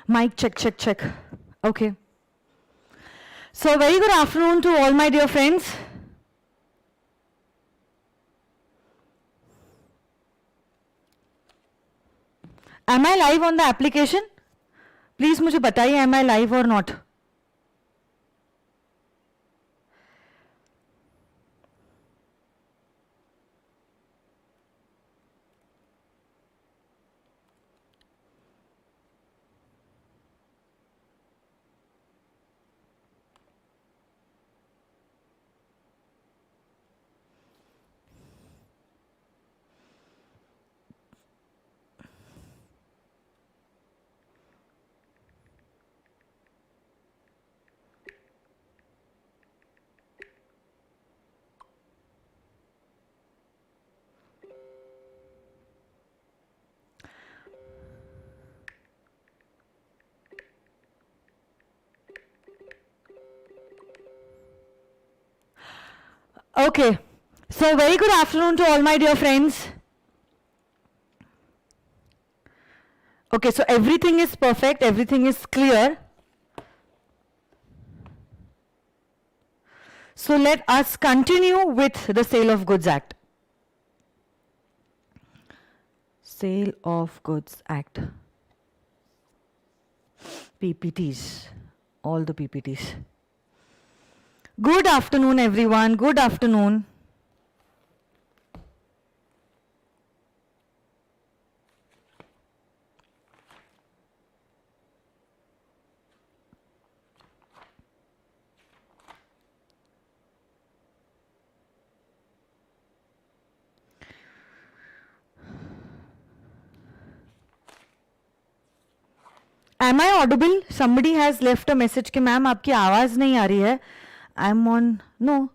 Mic check, check, check. Okay. So, very good afternoon to all my dear friends. Am I live on the application? Please मुझे बताइए, am I live or not? Okay, so very good afternoon to all my dear friends. Okay, so everything is perfect, everything is clear. So let us continue with the Sale of Goods Act. Sale of Goods Act. PPTs, all the PPTs. Good afternoon, everyone. Good afternoon. Am I audible? Somebody has left a message कि ma'am आपकी आवाज नहीं आ रही है. I'm on, no,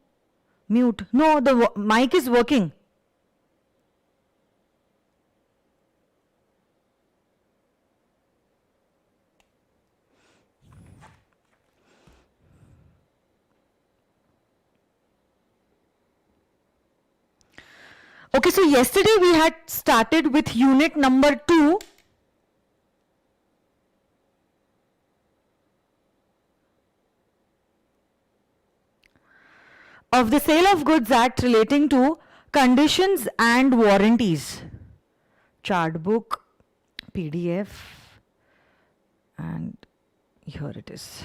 mute. No, the mic is working. Okay, so yesterday we had started with unit number 2. Of the Sale of Goods Act relating to conditions and warranties. Chart book, PDF, and here it is.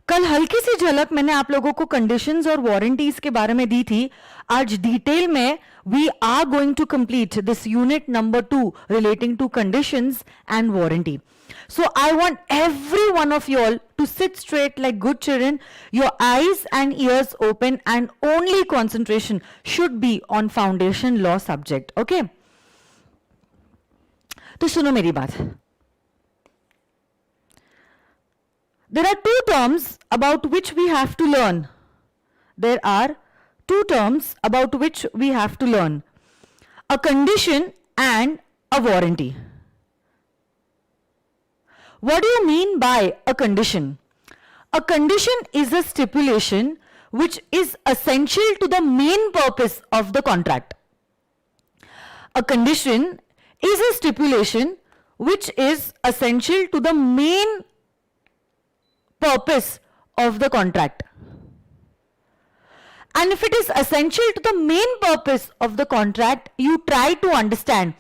कल हल्की सी झलक मैंने आप लोगों को conditions और warranties के बारे में दी थी. आज डिटेल में we are going to complete this unit number 2 relating to conditions and warranty. So I want every one of you all to sit straight like good children, your eyes and ears open, and only concentration should be on foundation law subject. Okay? तो सुनो मेरी बात. There are two terms about which we have to learn. There are two terms about which we have to learn. A condition and a warranty. What do you mean by a condition? A condition is a stipulation which is essential to the main purpose of the contract. A condition is a stipulation which is essential to the main purpose of the contract. And if it is essential to the main purpose of the contract, you try to understand.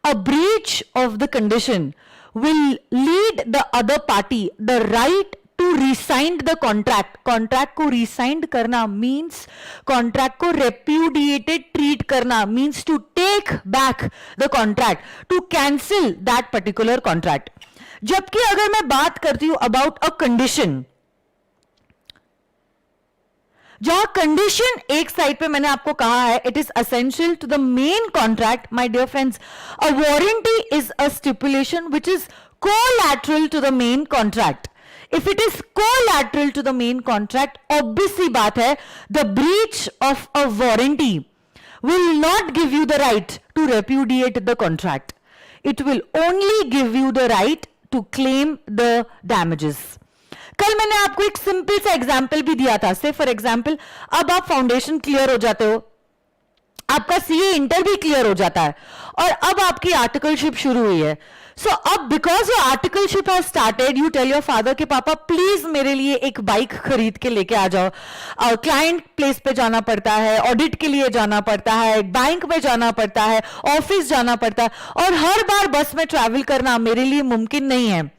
A breach of the condition will lead the other party the right to resign the contract. Contract को resigned करना means contract को repudiated treat करना means to take back the contract, to cancel that particular contract. जबकि अगर मैं बात करती हूं अबाउट अ कंडीशन, जहां कंडीशन एक साइड पे मैंने आपको कहा है it is essential to the main contract, my dear friends, a warranty is a stipulation which is collateral to the main contract. If it is collateral to the main contract, obvious सी बात है, the breach of a warranty will not give you the right to repudiate the contract. It will only give you the right to claim the damages. कल मैंने आपको एक simple सा example भी दिया था. से फॉर एग्जाम्पल, अब आप फाउंडेशन क्लियर हो जाते हो, आपका सीए इंटर भी क्लियर हो जाता है, और अब आपकी आर्टिकलशिप शुरू हुई है. सो अब because your articleship has started, you tell your father कि पापा प्लीज मेरे लिए एक बाइक खरीद के लेके आ जाओ. क्लाइंट प्लेस पे जाना पड़ता है, ऑडिट के लिए जाना पड़ता है, बैंक में जाना पड़ता है, ऑफिस जाना पड़ता है, और हर बार बस में ट्रैवल करना मेरे लिए मुमकिन नहीं है.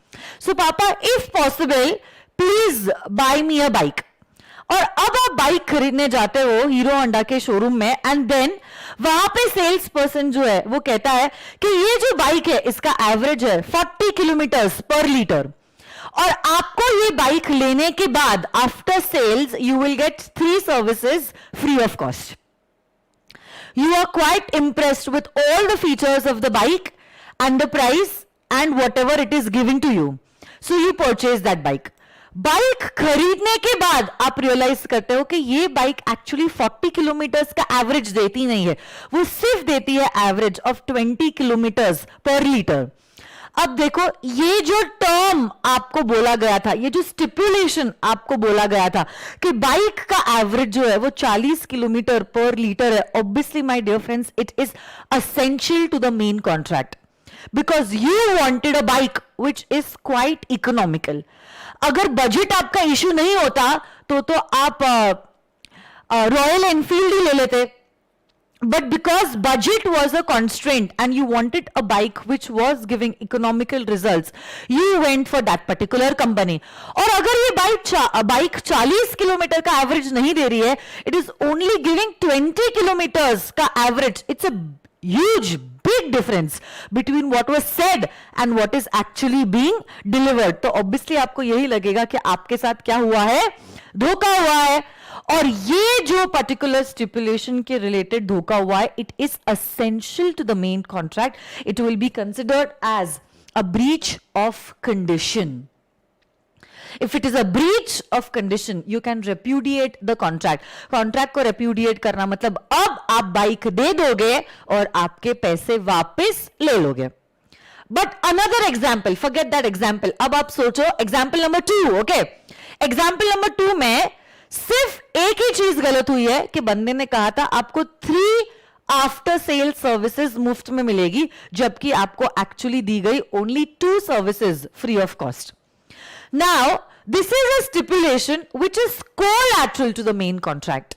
सो पापा if possible please buy me a bike. और अब आप बाइक खरीदने जाते हो हीरो होंडा के शोरूम में, एंड देन वहां पे सेल्स पर्सन जो है वो कहता है कि ये जो बाइक है इसका एवरेज है 40 किलोमीटर्स पर लीटर, और आपको ये बाइक लेने के बाद after sales you will get 3 services free of cost. You are quite impressed with all the features of the bike and the price and whatever it is giving to you. So you purchase that bike. Bike खरीदने के बाद आप realise करते हो कि ये bike actually 40 kilometres का average देती नहीं है, वो सिर्फ देती है एवरेज ऑफ 20 किलोमीटर्स पर लीटर. अब देखो, ये जो टर्म आपको बोला गया था, ये जो स्टिपुलेशन आपको बोला गया था कि बाइक का एवरेज जो है वो 40 किलोमीटर पर लीटर है, obviously my dear friends it is essential to the main contract because you wanted a bike which is quite economical. अगर बजट आपका इश्यू नहीं होता तो आप रॉयल एनफील्ड ही ले लेते, but because budget was a constraint and you wanted a bike which was giving economical results, you went for that particular company. और अगर ये बाइक 40 किलोमीटर का एवरेज नहीं दे रही है, it is only giving 20 kilometres का average. It's a huge big difference between what was said and what is actually being delivered. तो obviously आपको यही लगेगा कि आपके साथ क्या हुआ है, धोखा हुआ है. और ये जो particular stipulation के related धोखा हुआ है, it is essential to the main contract. It will be considered as a breach of condition. If it is a breach of condition, you can repudiate the contract. Contract को repudiate करना मतलब अब आप bike दे दोगे और आपके पैसे वापस ले लोगे. But another example, forget that example. अब आप सोचो example number 2, okay? Example number 2 में सिर्फ एक ही चीज गलत हुई है कि बंदे ने कहा था आपको 3 आफ्टर सेल सर्विसेज मुफ्त में मिलेगी, जबकि आपको एक्चुअली दी गई only 2 services free of cost. Now, this is a stipulation which is collateral to the main contract.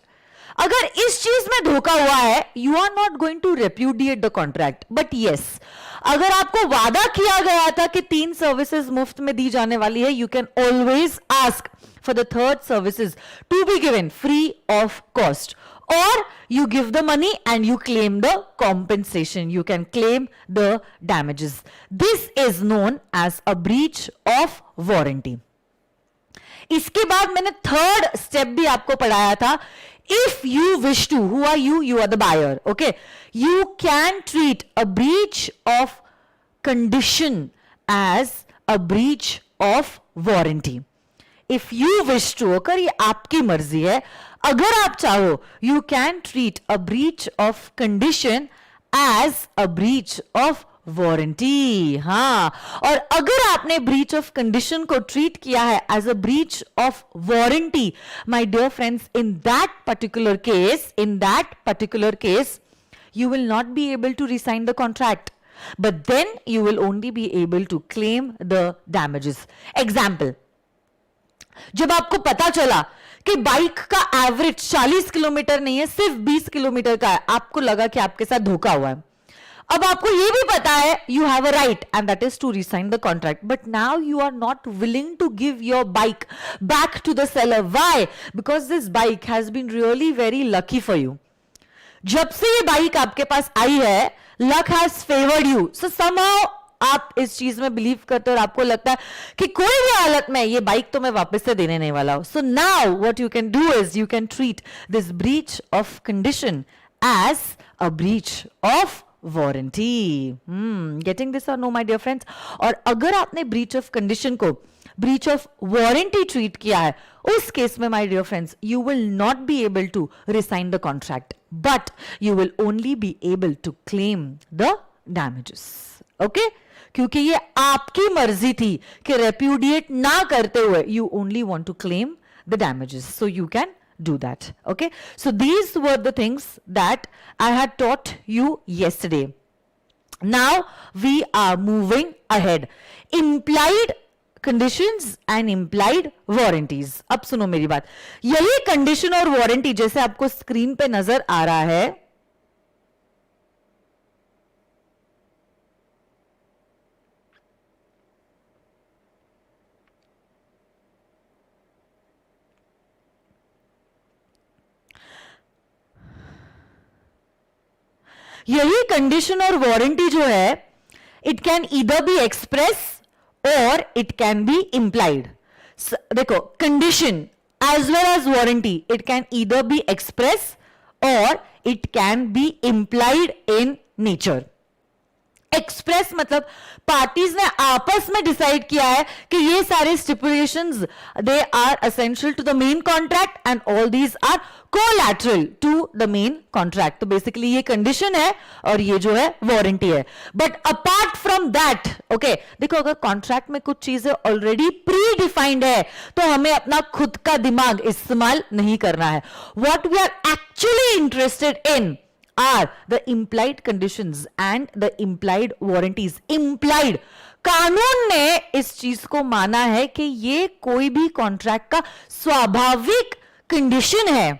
अगर इस चीज में धोखा हुआ है, you are not going to repudiate the contract. But yes, अगर आपको वादा किया गया था कि 3 सर्विसेज मुफ्त में दी जाने वाली है, you can always ask for the 3rd services to be given free of cost. Or you give the money and you claim the compensation. You can claim the damages. This is known as a breach of warranty. इसके बाद मैंने 3rd step भी आपको पढ़ाया था. If you wish to, who are you? You are the buyer. Okay. You can treat a breach of condition as a breach of warranty. If you wish to, अगर ये आपकी मर्जी है, अगर आप चाहो, you can treat a breach of condition as a breach of warranty. हाँ, और अगर आपने breach of condition को treat किया है as a breach of warranty, my dear friends, in that particular case, you will not be able to resign the contract, but then you will only be able to claim the damages. Example, जब आपको पता चला कि bike का average 40 kilometre नहीं है, सिर्फ 20 kilometre का है, आपको लगा कि आपके साथ धोखा हुआ है. अब आपको यह भी पता है you have a right and that is to resign the contract, but now you are not willing to give your bike back to the seller. Why? Because this bike has been really very lucky for you. जब से ये bike आपके पास आई है, luck has favored you. So somehow आप इस चीज में believe करते हो और आपको लगता है कि कोई भी हालत में ये बाइक तो मैं वापस से देने नहीं वाला हूं. So now what you can do is you can treat this breach of condition as a breach of warranty. Getting this और नो माय डियर फ्रेंड्स? और अगर आपने ब्रीच ऑफ कंडीशन को ब्रीच ऑफ वारंटी ट्रीट किया है, उस case में my dear friends you will not be able to rescind the contract, but you will only be able to claim the damages. Okay, क्योंकि ये आपकी मर्जी थी कि रेप्यूडिएट ना करते हुए you only want to claim the damages, so you can do that. Okay, so these were the things that I had taught you yesterday. Now we are moving ahead. Implied conditions and implied warranties. अब सुनो मेरी बात, यही condition और warranty जैसे आपको screen पे नजर आ रहा है, यही कंडीशन और वारंटी जो है, it can either be express or it can be implied. देखो, condition as well as warranty, it can either be express or it can be implied in nature. Express मतलब पार्टीज ने आपस में decide किया है कि ये सारे stipulations they are essential to the main contract and all these are collateral to the main contract. तो बेसिकली ये कंडीशन है और ये जो है वारंटी है. But apart from that, okay, देखो, अगर कॉन्ट्रैक्ट में कुछ चीजें ऑलरेडी प्री डिफाइंड है तो हमें अपना खुद का दिमाग इस्तेमाल नहीं करना है. What we are actually interested in are the implied conditions and the implied warranties. Implied, कानून ने इस चीज को माना है कि ये कोई भी कॉन्ट्रैक्ट का स्वाभाविक कंडीशन है,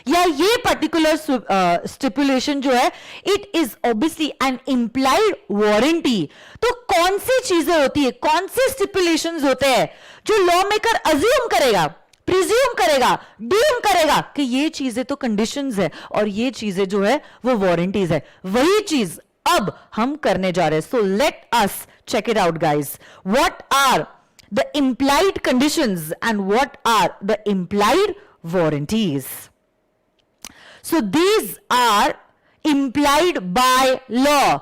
या ये पर्टिकुलर स्टिपुलेशन जो है it is obviously an implied warranty. तो कौन सी चीजें होती है, कौन से स्टिपुलेशंस होते हैं जो लॉ मेकर अज्यूम करेगा, प्रिज्यूम करेगा, डीम करेगा कि ये चीजें तो कंडीशंस है और ये चीजें जो है वो वारंटीज है. वही चीज अब हम करने जा रहे हैं. So let us check it out guys. What are the implied conditions and what are the implied warranties? So these are implied by law.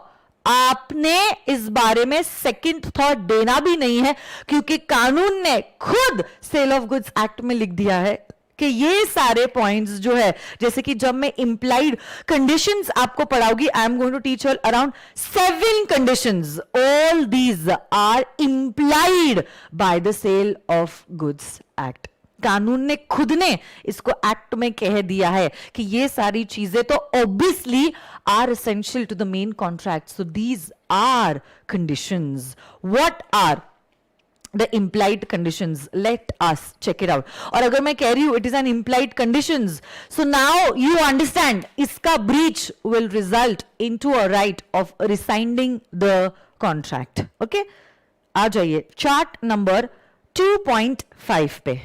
आपने इस बारे में सेकंड थॉट देना भी नहीं है, क्योंकि कानून ने खुद सेल ऑफ गुड्स एक्ट में लिख दिया है कि ये सारे पॉइंट्स जो है, जैसे कि जब मैं इंप्लाइड कंडीशंस आपको पढ़ाऊंगी, I am going to teach you around 7 conditions. All these are implied by the sale of goods act. कानून ने खुद ने इसको एक्ट में कह दिया है कि ये सारी चीजें तो obviously are essential to the main contract. So these are conditions. What are the implied conditions? Let us check it out. और अगर मैं कह रही हूं it is an implied conditions, so now you understand इसका breach will result into a right of rescinding the contract. Okay, आ जाइए chart number 2.5 पे.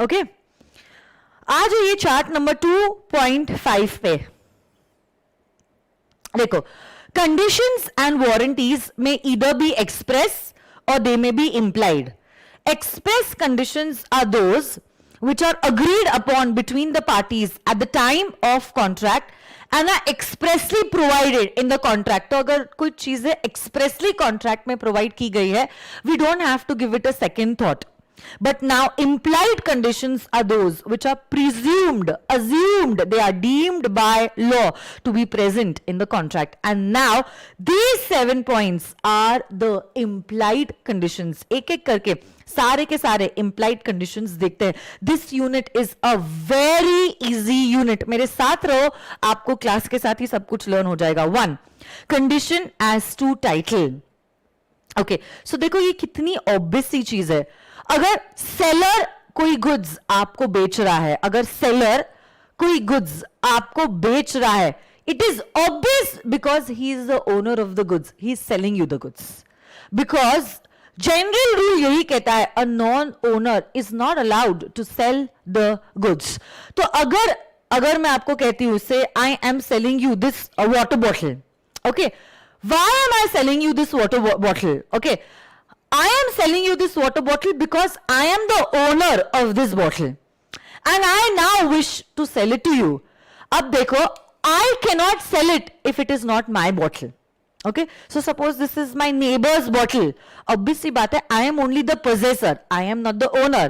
Okay, आ जाइए चार्ट नंबर 2.5 पे. देखो, कंडीशंस एंड वारंटीज में either be express or they may be implied. Express conditions are those which are agreed upon between the parties at the time of contract and are expressly provided in the contract. तो अगर कोई चीजें expressly contract में provide की गई है, we don't have to give it a second thought. But now implied conditions are those which are presumed, assumed, they are deemed by law to be present in the contract. And now these 7 points are the implied conditions. एक एक करके सारे के सारे implied conditions देखते हैं. This unit is a very easy unit. मेरे साथ रहो, आपको क्लास के साथ ही सब कुछ लर्न हो जाएगा. 1. Condition as to title. Okay, so देखो ये कितनी ऑब्वियस सी चीज है. अगर सेलर कोई गुड्स आपको बेच रहा है, अगर सेलर कोई गुड्स आपको बेच रहा है, it is obvious because he is the owner of the goods, he is selling you the goods. Because general rule यही कहता है a non owner is not allowed to sell the goods. तो अगर मैं आपको कहती हूं say I am selling you this water bottle, okay, why am I selling you this water bottle? Okay, I am selling you this water bottle because I am the owner of this bottle and I now wish to sell it to you. अब देखो, I cannot sell it if it is not my bottle. Okay, so suppose this is my neighbor's bottle. Obviously बात है, I am only the possessor. I am not the owner.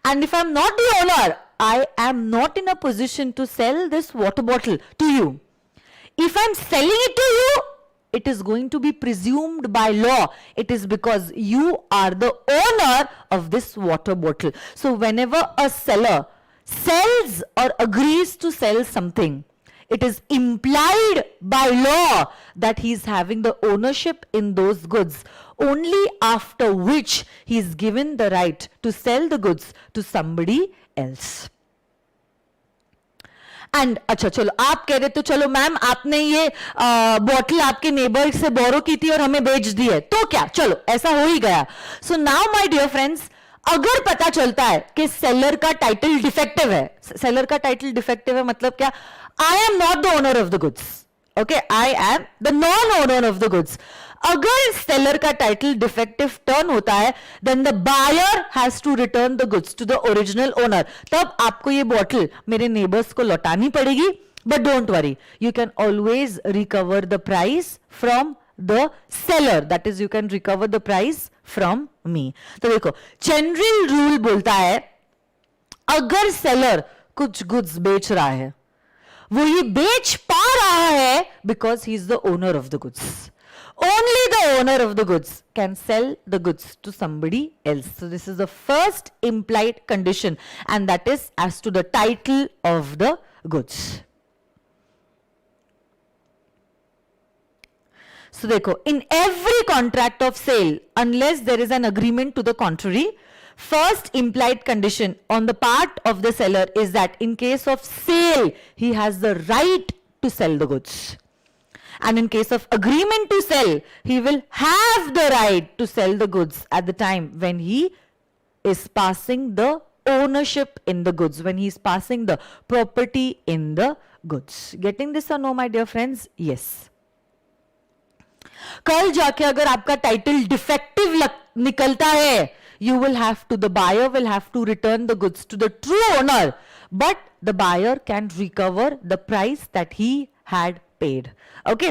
And if I am not the owner, I am not in a position to sell this water bottle to you. If I am selling it to you, it is going to be presumed by law. It is because you are the owner of this water bottle. So whenever a seller sells or agrees to sell something, it is implied by law that he is having the ownership in those goods, only after which he is given the right to sell the goods to somebody else. And अच्छा चलो, आप कह रहे तो चलो ma'am आपने ये bottle आपके नेबर से बोरो की थी और हमें बेच दी है, तो क्या, चलो ऐसा हो ही गया. So now my dear friends, अगर पता चलता है कि सेलर का टाइटल डिफेक्टिव है, सेलर का टाइटल डिफेक्टिव है मतलब क्या, I am not the owner of the goods, okay, I am the non owner of the goods. अगर सेलर का टाइटल डिफेक्टिव टर्न होता है, then the buyer has to return the goods to the original owner. तब आपको ये bottle मेरे neighbours को लौटानी पड़ेगी. But don't worry, you can always recover the price from the seller, that is you can recover the price from me. तो देखो, general rule बोलता है अगर सेलर कुछ गुड्स बेच रहा है, वो ये बेच पा रहा है because he is the owner of the goods. Only the owner of the goods can sell the goods to somebody else. So this is the first implied condition, and that is as to the title of the goods. So देखो, in every contract of sale, unless there is an agreement to the contrary, first implied condition on the part of the seller is that in case of sale, he has the right to sell the goods. And in case of agreement to sell, he will have the right to sell the goods at the time when he is passing the ownership in the goods, when he is passing the property in the goods. Getting this or no, my dear friends? Yes. कल जाके अगर आपका title defective निकलता है, you will have to, the buyer will have to return the goods to the true owner, but the buyer can recover the price that he had paid. Okay,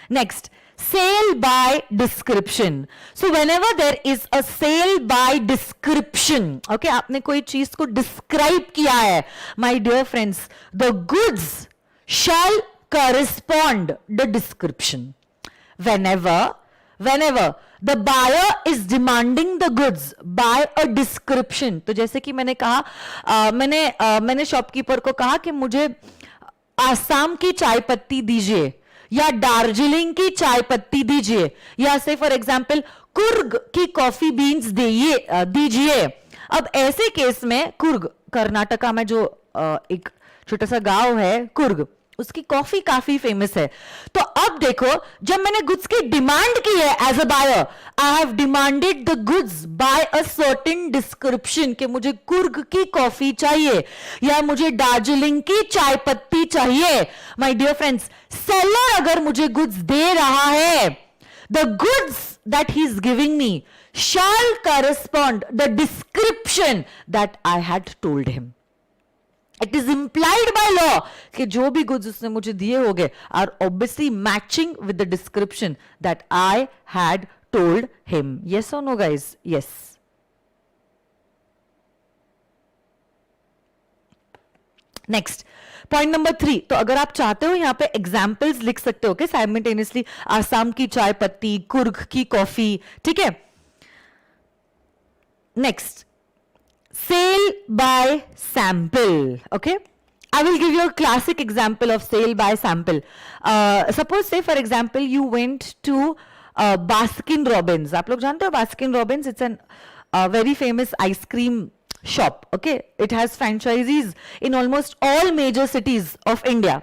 next, sale by description. So whenever there is a sale by description, okay, आपने कोई चीज को describe किया है, my dear friends, the goods shall correspond the description. Whenever the buyer is demanding the goods by a description, तो जैसे कि मैंने कहा, मैंने शॉपकीपर को कहा कि मुझे आसाम की चाय पत्ती दीजिए या दार्जिलिंग की चाय पत्ती दीजिए, या से फॉर एग्जाम्पल कुर्ग की कॉफी बीन्स दीजिए. अब ऐसे केस में कुर्ग, कर्नाटका में जो एक छोटा सा गांव है कुर्ग, उसकी कॉफी काफी फेमस है. तो अब देखो, जब मैंने गुड्स की डिमांड की है as a buyer, I have demanded the goods by a certain description कि मुझे कुर्ग की कॉफी चाहिए या मुझे दार्जिलिंग की चाय पत्ती चाहिए. माय डियर फ्रेंड्स, सेलर अगर मुझे गुड्स दे रहा है, the goods that he is giving me shall correspond the description that I had told him. It is implied by law कि जो भी goods उसने मुझे दिए होंगे are obviously matching with the description that I had told him. Yes or no, guys? Yes. Next, point number 3. तो अगर आप चाहते हो यहाँ पे examples लिख सकते हो, okay, simultaneously, आसाम की चाय पत्ती, कुर्ग की कॉफी, ठीक है. Next, sale by sample. Okay, I will give you a classic example of sale by sample. Suppose, say for example, you went to Baskin Robbins. आप लोग जानते हो Baskin Robbins? It's an very famous ice cream shop. Okay, it has franchisees in almost all major cities of India.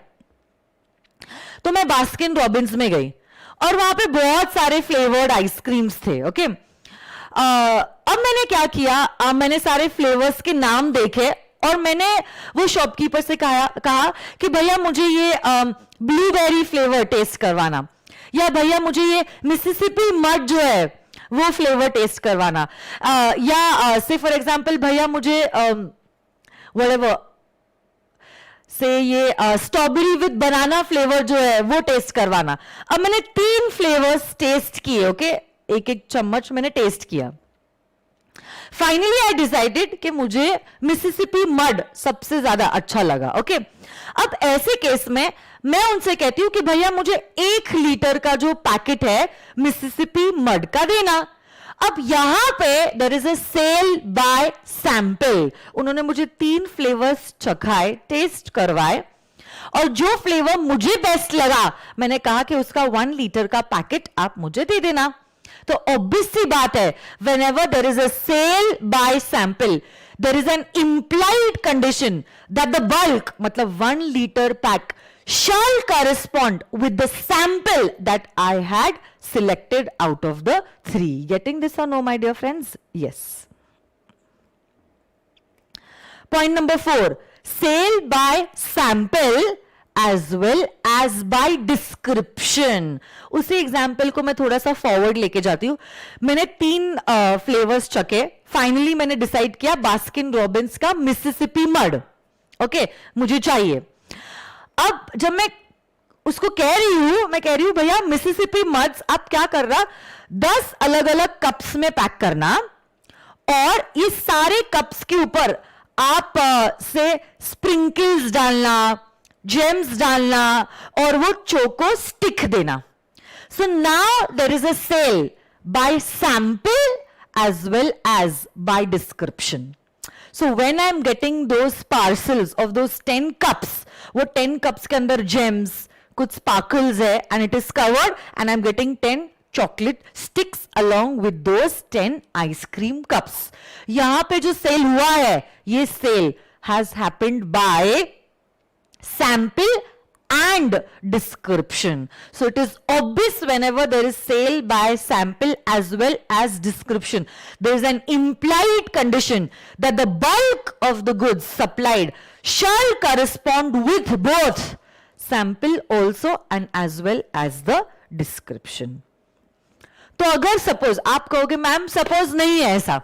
तो मैं Baskin Robbins में गई और वहां पे बहुत सारे फ्लेवर्ड आइसक्रीम्स थे। ओके अब मैंने क्या किया, मैंने सारे फ्लेवर्स के नाम देखे और मैंने वो शॉपकीपर से कहा कि भैया मुझे ये ब्लूबेरी फ्लेवर टेस्ट करवाना, या भैया मुझे ये मिसिसिपी मड जो है वो फ्लेवर टेस्ट करवाना, या से फॉर एग्जांपल भैया मुझे व्हाटएवर से ये स्ट्रॉबेरी विद बनाना फ्लेवर जो है वो टेस्ट करवाना। अब मैंने 3 फ्लेवर्स टेस्ट किए। ओके एक एक चम्मच मैंने टेस्ट किया। फाइनली आई डिसाइडेड कि मुझे मिसिसिपी मड सबसे ज्यादा अच्छा लगा। ओके अब ऐसे केस में मैं उनसे कहती हूं कि भैया मुझे 1 लीटर का जो पैकेट है मिसिसिपी मड का देना। अब यहां पे there is a sale by sample. उन्होंने मुझे 3 फ्लेवर्स चखाए, टेस्ट करवाए, और जो फ्लेवर मुझे बेस्ट लगा मैंने कहा कि उसका 1 लीटर का पैकेट आप मुझे दे देना। तो ऑब्वियस सी बात है, whenever there is a sale by sample, there is an implied condition that the bulk, मतलब 1 liter pack, shall correspond with the sample that I had selected out of the 3. Getting this or no, my dear friends? Yes. Point number 4, sale by sample as well as by description. उसी example को मैं थोड़ा सा forward लेके जाती हूं। मैंने 3 flavours चखे, finally मैंने डिसाइड किया बास्किन रॉबिन्स का मिसिसिपी मड। ओके मुझे चाहिए। अब जब मैं उसको कह रही हूं भैया मिसिसिपी मड्स आप क्या कर रहा, 10 अलग अलग कप्स में पैक करना, और ये सारे कप्स के ऊपर आप से स्प्रिंकल्स डालना, जेम्स डालना, और वो चोको स्टिक देना। So now there is a sale by sample as well as by description. So when I am getting those parcels of those 10 cups, वो 10 cups के अंदर gems, कुछ sparkles है, and it is covered, and I am getting 10 chocolate sticks along with those 10 ice cream cups. यहां पे जो cell हुआ है, ये cell has happened by sample and description. So it is obvious whenever there is sale by sample as well as description, there is an implied condition that the bulk of the goods supplied shall correspond with both sample also and as well as the description. तो अगर suppose आप कहोगे ma'am suppose नहीं है ऐसा,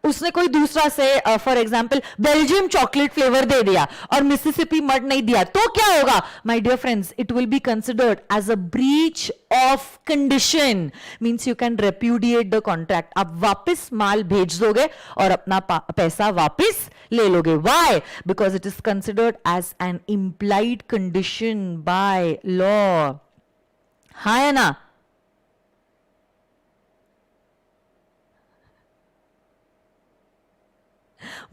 उसने कोई दूसरा से for example Belgium chocolate flavour दे दिया और मिसिसिपी मड नहीं दिया, तो क्या होगा my dear friends, it will be considered as a breach of condition, means you can repudiate the contract. आप वापस माल भेज दोगे और अपना पैसा वापस ले लोगे। Why? Because it is considered as an implied condition by law. हाँ है ना?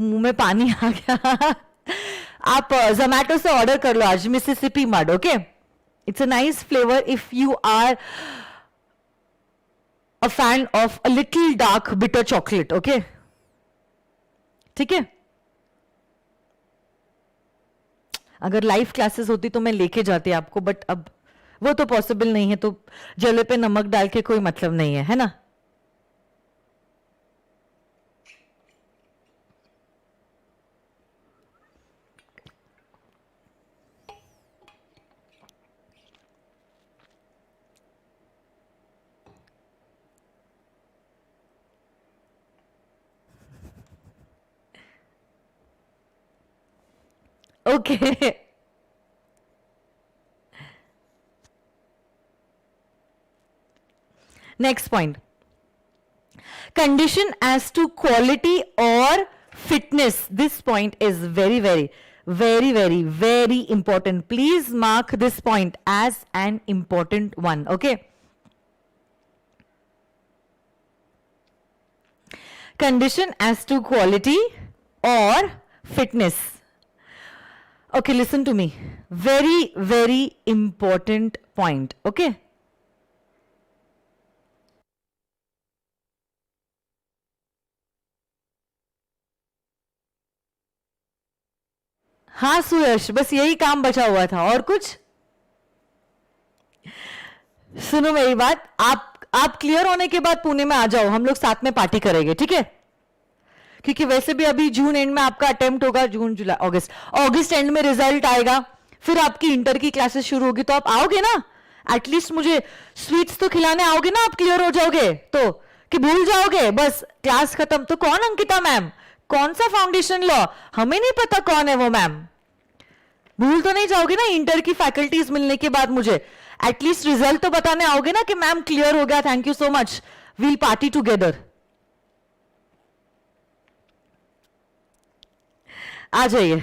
मुंह में पानी आ गया। आप जोमैटो से ऑर्डर कर लो आज Mississippi mud. Okay it's a nice flavour if you are a fan of a little dark bitter chocolate. Okay ठीक है, अगर लाइव क्लासेस होती तो मैं लेके जाती आपको, बट अब वो तो पॉसिबल नहीं है, तो जले पे नमक डाल के कोई मतलब नहीं है ना? Okay. Next point. Condition as to quality or fitness. This point is very, very, very, very, very important. Please mark this point as an important one. Okay. Condition as to quality or fitness. Okay, listen to me. Very, very important point. Okay. हाँ सुयश, बस यही काम बचा हुआ था और कुछ? सुनो मेरी बात, आप क्लियर होने के बाद पुणे में आ जाओ, हम लोग साथ में पार्टी करेंगे, ठीक है? क्योंकि वैसे भी अभी जून एंड में आपका अटेम्प्ट होगा, जून जुलाई अगस्त एंड में रिजल्ट आएगा, फिर आपकी इंटर की क्लासेस शुरू होगी, तो आप आओगे ना? एटलीस्ट मुझे स्वीट्स तो खिलाने आओगे ना? आप क्लियर हो जाओगे तो, कि भूल जाओगे बस क्लास खत्म? तो कौन अंकिता मैम, कौन सा फाउंडेशन लॉ? हमें नहीं पता कौन है वो मैम। भूल तो नहीं जाओगे ना इंटर की फैकल्टीज मिलने के बाद? मुझे एटलीस्ट रिजल्ट तो बताने आओगे ना कि मैम क्लियर हो गया, thank you so much, we'll party together. आ जाइए।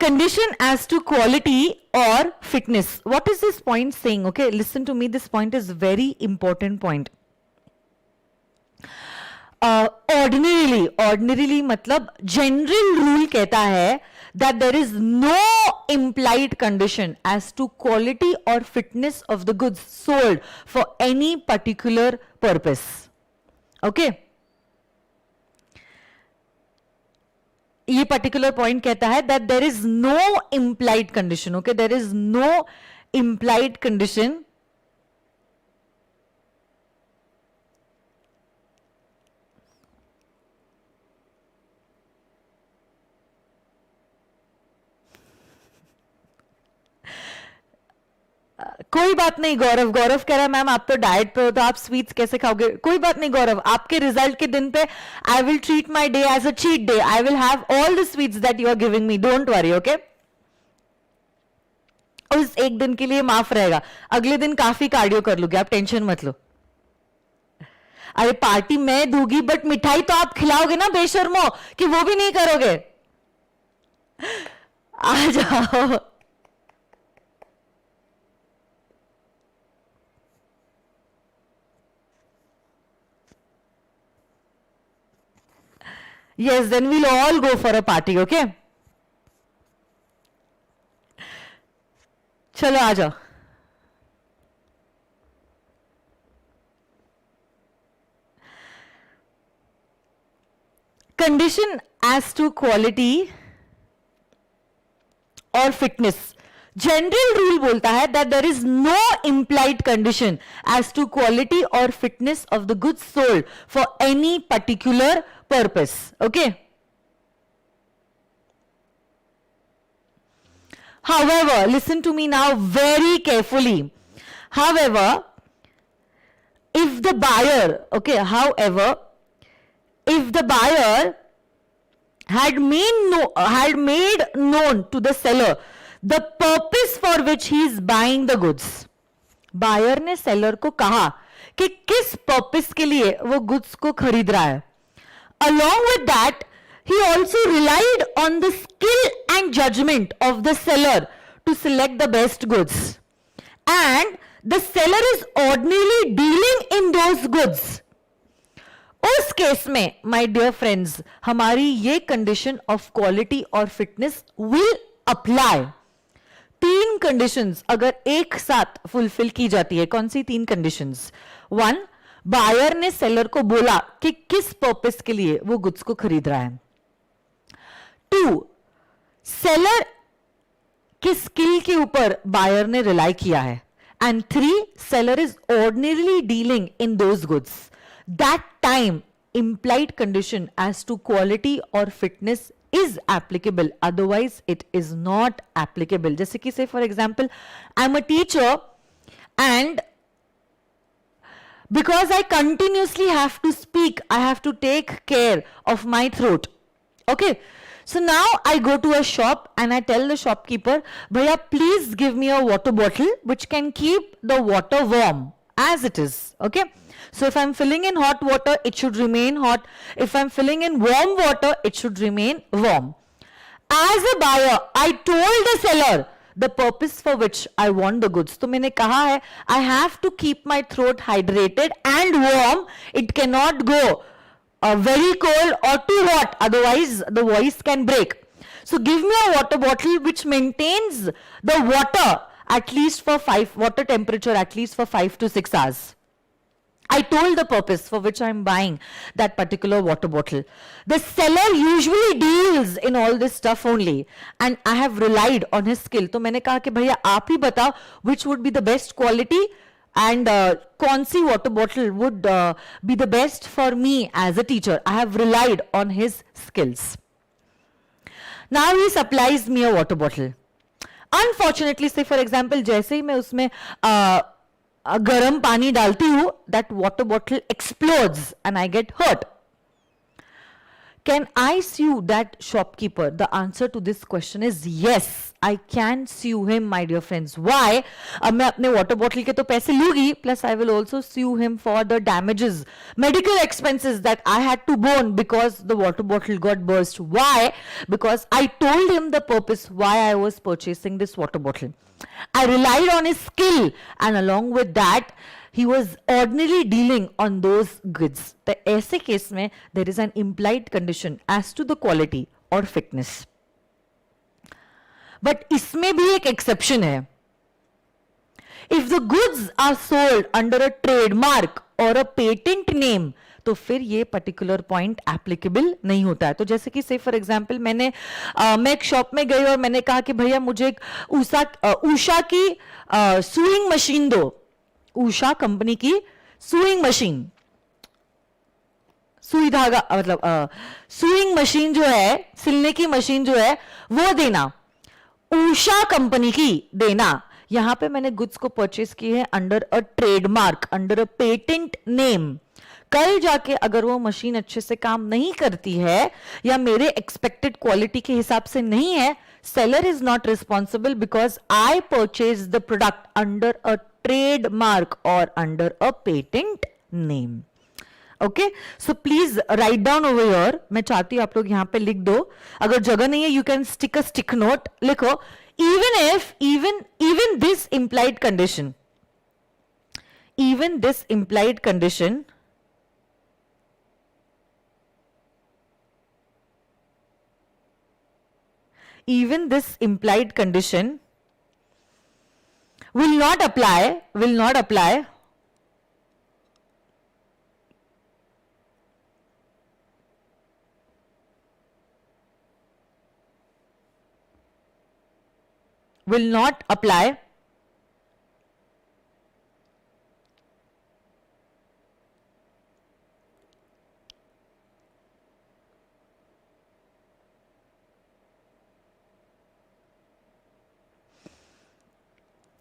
Condition as to quality or fitness. What is this point saying? Okay, listen to me. This point is very important point. Ordinarily मतलब general rule कहता है that there is no implied condition as to quality or fitness of the goods sold for any particular purpose. Okay. ये particular point कहता है that there is no implied condition. Okay, there is no implied condition कोई बात नहीं गौरव. गौरव कह रहा है ma'am आप तो डाइट पे हो तो आप स्वीट्स कैसे खाओगे? कोई बात नहीं गौरव, आपके रिजल्ट के दिन पे I will treat my day as a cheat day. I will have all the sweets that you are giving me, don't worry. Okay, उस एक दिन के लिए माफ रहेगा, अगले दिन काफी कार्डियो कर लूंगी, आप टेंशन मत लो. अरे पार्टी मैं दूंगी बट मिठाई तो आप खिलाओगे ना बेशर्मो, कि वो भी नहीं करोगे? आ जाओ. Yes, then we'll all go for a party, okay? चलो आ जाओ. Condition as to quality or fitness. General rule बोलता है that there is no implied condition as to quality or fitness of the goods sold for any particular purpose. Okay. However, listen to me now very carefully. However, if the buyer, okay, however, if the buyer had made known to the seller the purpose for which he is buying the goods. Buyer ने seller को कहा कि किस purpose के लिए वो goods को खरीद रहा है. Along with that, he also relied on the skill and judgment of the seller to select the best goods. And the seller is ordinarily dealing in those goods. उस केस में my dear friends, हमारी ये condition of quality और fitness will apply. तीन conditions अगर एक साथ fulfil की जाती है, कौन सी तीन कंडीशंस? वन, बायर ने सेलर को बोला कि किस पर्पस के लिए वो गुड्स को खरीद रहा है. टू, सेलर के स्किल के ऊपर बायर ने रिलाई किया है. And three, seller is ordinarily dealing in those goods. That time implied condition as to quality or fitness is applicable, otherwise it is not applicable. जैसे कि say for example, I'm a teacher and because I continuously have to speak, I have to take care of my throat. Okay, so now I go to a shop and I tell the shopkeeper, bhaiya please give me a water bottle which can keep the water warm as it is. Okay, so if I'm filling in hot water, it should remain hot. If I'm filling in warm water, it should remain warm. As a buyer, I told the seller the purpose for which I want the goods. तो मैंने कहा है, I have to keep my throat hydrated and warm. It cannot go very cold or too hot, otherwise the voice can break. So give me a water bottle which maintains the water at least for water temperature at least for 5 to 6 hours. I told the purpose for which I am buying that particular water bottle. The seller usually deals in all this stuff only and I have relied on his skill. तो मैंने कहा कि भैया आप ही बताओ which would be the best quality and kaun si water bottle would be the best for me as a teacher. I have relied on his skills. Now he supplies me a water bottle. Unfortunately, say for example, जैसे ही मैं उसमें गर्म पानी डालती हूँ, that water bottle explodes and I get hurt. Can I sue that shopkeeper? The answer to this question is yes. I can sue him, my dear friends. Why? अब मैं अपने water bottle के तो पैसे लूंगी, plus I will also sue him for the damages, medical expenses that I had to bear because the water bottle got burst. Why? Because I told him the purpose why I was purchasing this water bottle. I relied on his skill, and along with that, he was ordinarily dealing on those goods. तो ऐसे case में there is an implied condition as to the quality or fitness. But इसमें भी एक exception है. If the goods are sold under a trademark or a patent name, तो फिर ये पर्टिकुलर पॉइंट एप्लीकेबल नहीं होता है. तो जैसे कि से फॉर एग्जांपल मैं एक शॉप में गई और मैंने कहा कि भैया मुझे एक उषा की सुइंग मशीन दो. उषा कंपनी की सुइंग मशीन, सुई धागा मतलब सुइंग मशीन जो है, सिलने की मशीन जो है वो देना, उषा कंपनी की देना. यहां पे मैंने गुड्स को परचेस की है under a trademark, under a patent name. कल जाके अगर वो मशीन अच्छे से काम नहीं करती है या मेरे एक्सपेक्टेड क्वालिटी के हिसाब से नहीं है, seller is not responsible because I purchased the product under a trademark or under a patent name. Okay, so please write down over here. मैं चाहती हूं आप लोग यहां पे लिख दो. अगर जगह नहीं है, you can stick a stick note. लिखो, even this implied condition, even this implied condition even this implied condition will not apply will not apply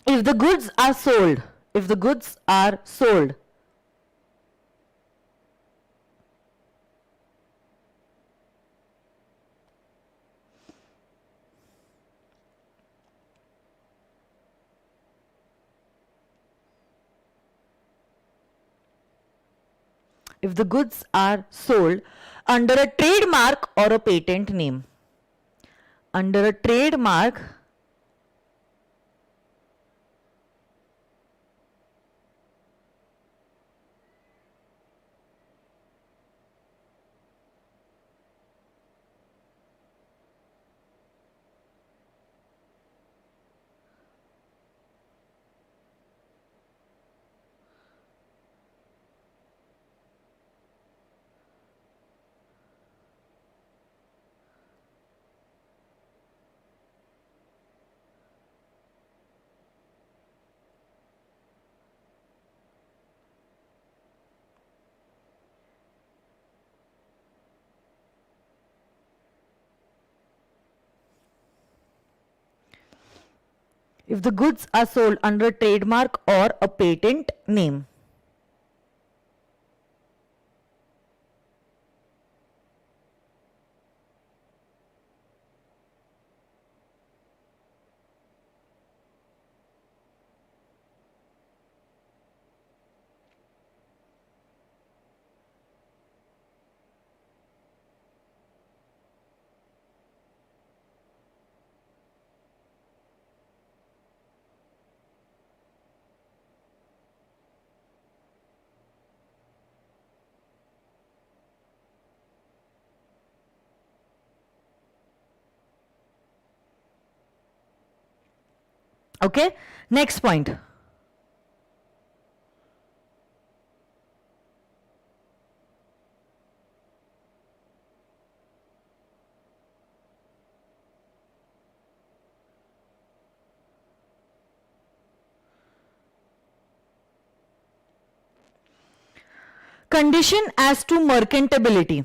if the goods are sold, if the goods are sold if the goods are sold under a trademark or a patent name, under a trademark if the goods are sold under a trademark or a patent name. Okay, next point. Condition as to merchantability.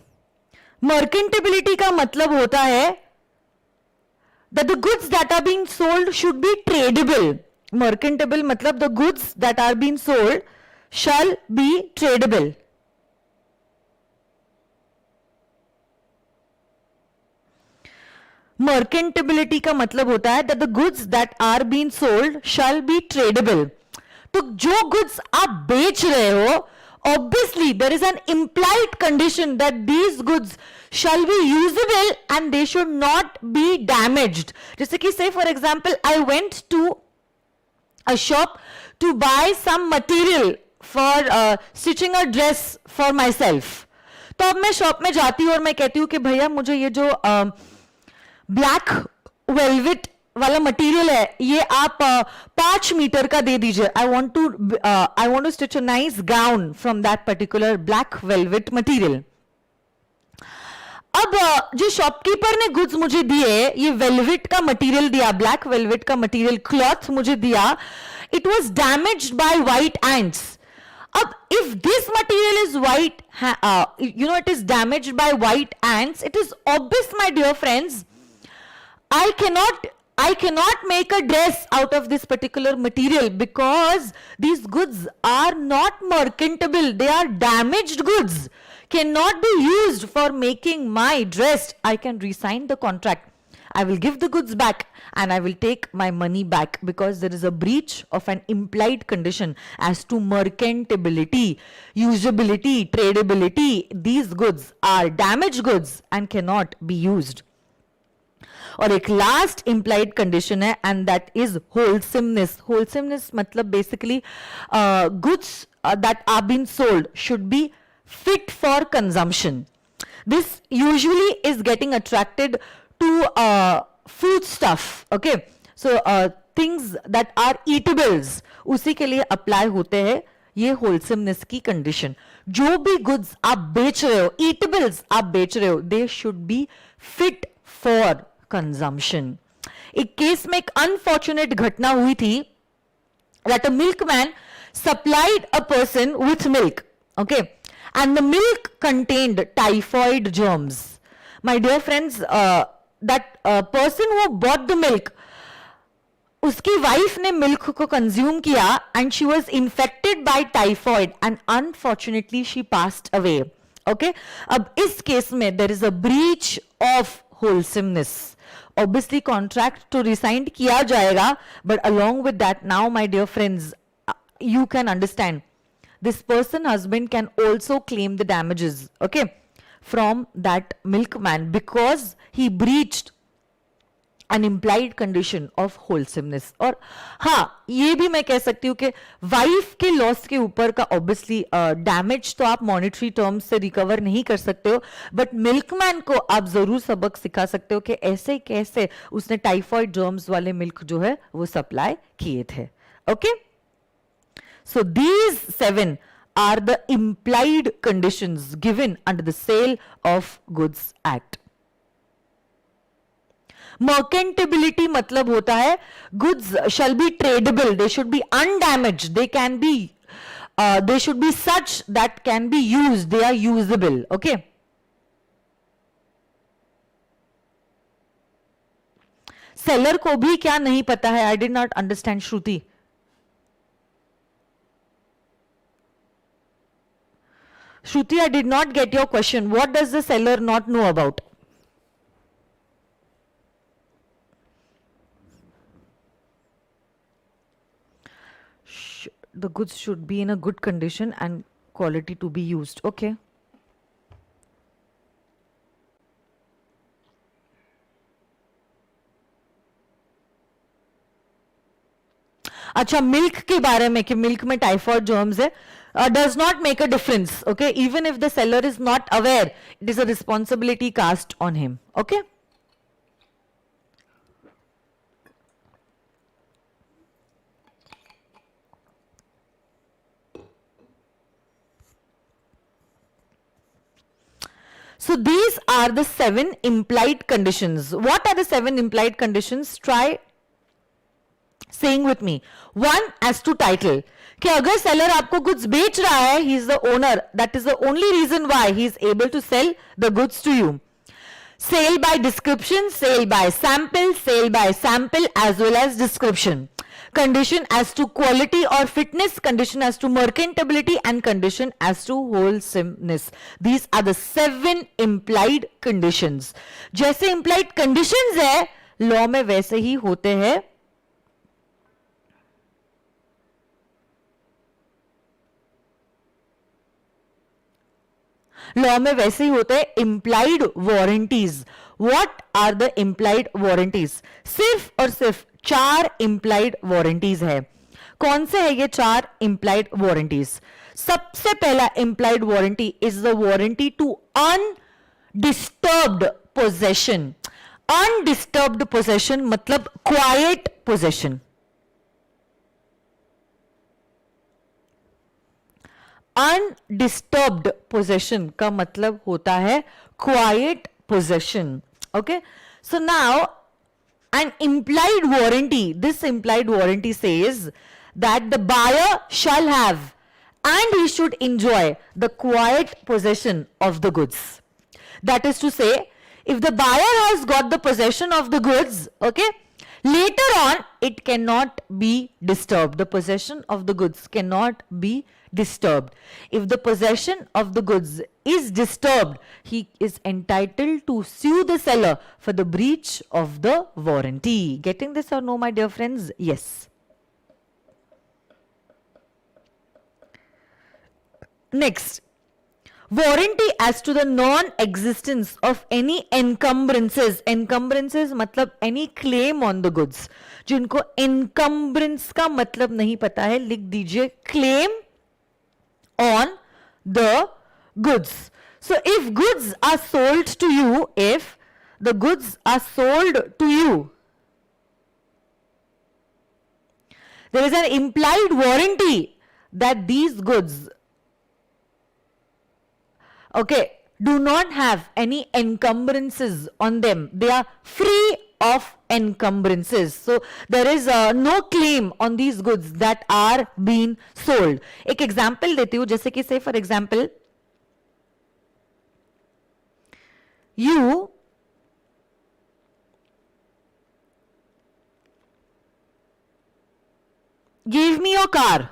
Merchantability का मतलब होता है that the goods that are being sold should be tradable. Mercantable matlab the goods that are being sold shall be tradable. Mercantability का मतलब होता है that the goods that are being sold shall be tradable. तो जो goods आप बेच रहे हो, obviously there is an implied condition that these goods shall be usable and they should not be damaged. जैसे कि say for example I went to a shop to buy some material for stitching a dress for myself. तो अब मैं shop में जाती हूँ और मैं कहती हूँ कि भैया मुझे ये जो ब्लैक वेलवेट वाला मटेरियल है ये आप 5 मीटर का दे दीजिए. I want to stitch a nice gown from that particular black velvet material. अब जो शॉपकीपर ने गुड्स मुझे दिए, ये वेलवेट का मटेरियल दिया, ब्लैक वेलवेट का मटेरियल क्लॉथ मुझे दिया, it was damaged bye white ants. अब if this material is white, it is damaged by white ants, it is obvious, my dear friends, I cannot make a dress out of this particular material because these goods are not merchantable. They are damaged goods, cannot be used for making my dress. I can resign the contract. I will give the goods back and I will take my money back because there is a breach of an implied condition as to merchantability, usability, tradability. These goods are damaged goods and cannot be used. और एक last implied condition है and that is wholesomeness. Wholesomeness मतलब basically goods that are being sold should be fit for consumption. This usually is getting attracted to food stuff. Okay, so things that are eatables उसी के लिए apply होते हैं ये wholesomeness की condition. जो भी goods आप बेच रहे हो, eatables आप बेच रहे हो, they should be fit for consumption. एक केस में एक अनफॉर्चुनेट घटना हुई थी that a milkman supplied a person with milk, okay, and the milk contained typhoid germs. My dear friends, that person who bought the milk, उसकी wife ने milk को consume किया and she was infected by typhoid and unfortunately she passed away. Okay, अब इस case में there is a breach of wholesomeness. Obviously contract to resign किया जाएगा, but along with that now my dear friends, you can understand this person husband can also claim the damages, okay, from that milkman because he breached an implied condition of wholesomeness. और हाँ ये भी मैं कह सकती हूँ कि wife के लॉस के ऊपर का ऑब्वियसली डैमेज तो आप मॉनेटरी टर्म्स से रिकवर नहीं कर सकते हो, बट मिल्कमैन को आप जरूर सबक सिखा सकते हो कि ऐसे कैसे उसने टाइफॉइड जर्म्स वाले मिल्क जो है वो सप्लाई किए थे. Okay, so these 7 are the implied conditions given under the Sale of Goods Act. Merchantability मतलब होता है goods shall be tradable, they should be undamaged, they can be they should be such that can be used, they are usable. Okay, seller को भी क्या नहीं पता है? I did not understand, Shruti. Shruti, I did not get your question. What does the seller not know about? The goods should be in a good condition and quality to be used. Okay. अच्छा, milk के बारे में कि milk में typhoid germs है, does not make a difference. Okay, even if the seller is not aware, it is a responsibility cast on him. Okay. So these are the 7 implied conditions. What are the 7 implied conditions? Try saying with me, one as to title, कि अगर seller आपको goods बेच रहा है, he is the owner, that is the only reason why he is able to sell the goods to you. Sale by description, sale by sample as well as description. Condition as to quality or fitness, condition as to merchantability, and condition as to wholesomeness. These are the 7 implied conditions. जैसे implied conditions है law में वैसे ही होते हैं law में वैसे ही होते हैं implied warranties. What are the implied warranties? सिर्फ और सिर्फ 4 इंप्लाइड वारंटीज है. कौन से है ये 4 इंप्लाइड वारंटीज? सबसे पहला implied warranty is the warranty to undisturbed possession. Undisturbed possession मतलब क्वाइट पोजेशन. अनडिस्टर्ब्ड पोजेशन का मतलब होता है quite possession. Okay, so now an implied warranty, this implied warranty says that the buyer shall have and he should enjoy the quiet possession of the goods. That is to say, if the buyer has got the possession of the goods, okay, later on it cannot be disturbed. The possession of the goods cannot be disturbed. If the possession of the goods is disturbed, he is entitled to sue the seller for the breach of the warranty. Getting this or no, my dear friends? Yes. Next, warranty as to the non-existence of any encumbrances. Encumbrances मतलब any claim on the goods. जिनको encumbrance का मतलब नहीं पता है, लिख दीजिए claim on the goods. So if goods are sold to you, if the goods are sold to you, there is an implied warranty that these goods, okay, do not have any encumbrances on them. They are free of encumbrances. So there is no claim on these goods that are being sold. एक example देती हूं, जैसे कि say for example, you gave me your car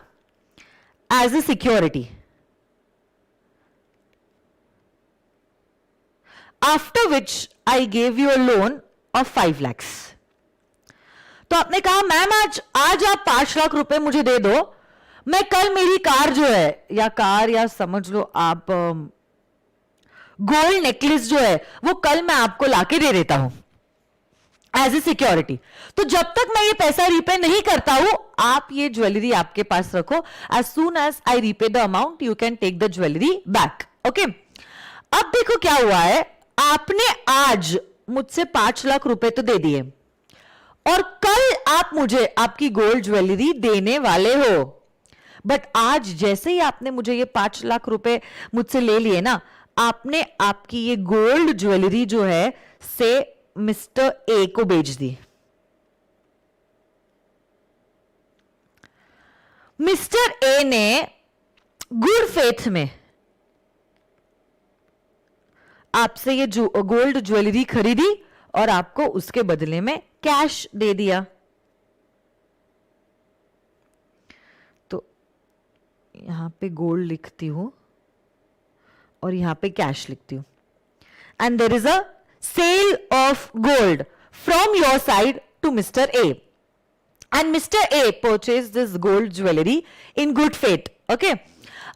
as a security. After which I gave you a loan of 5 lakhs. तो आपने कहा ma'am आज आप 5 लाख रुपए मुझे दे दो, मैं कल मेरी कार जो है, या कार या समझ लो आप गोल्ड नेकलेस जो है, वो कल मैं आपको लाके दे देता हूं एज ए सिक्योरिटी. तो जब तक मैं ये पैसा रीपे नहीं करता हूं, आप ये ज्वेलरी आपके पास रखो. As soon as I repay the amount, you can take the jewellery back. Okay, अब देखो क्या हुआ है, आपने आज मुझसे 5 लाख रुपए तो दे दिए और कल आप मुझे आपकी गोल्ड ज्वेलरी देने वाले हो. बट आज जैसे ही आपने मुझे ये 5 लाख रुपए मुझसे ले लिए ना, आपने आपकी ये गोल्ड ज्वेलरी जो है से मिस्टर ए को बेच दी. मिस्टर ए ने गुड फेथ में आपसे ये जो गोल्ड ज्वेलरी खरीदी और आपको उसके बदले में कैश दे दिया. तो यहां पे गोल्ड लिखती हूं और यहां पे कैश लिखती हूं. And there is a sale of gold from your side to mister A, and mister A purchase this gold jewellery in good faith. Okay,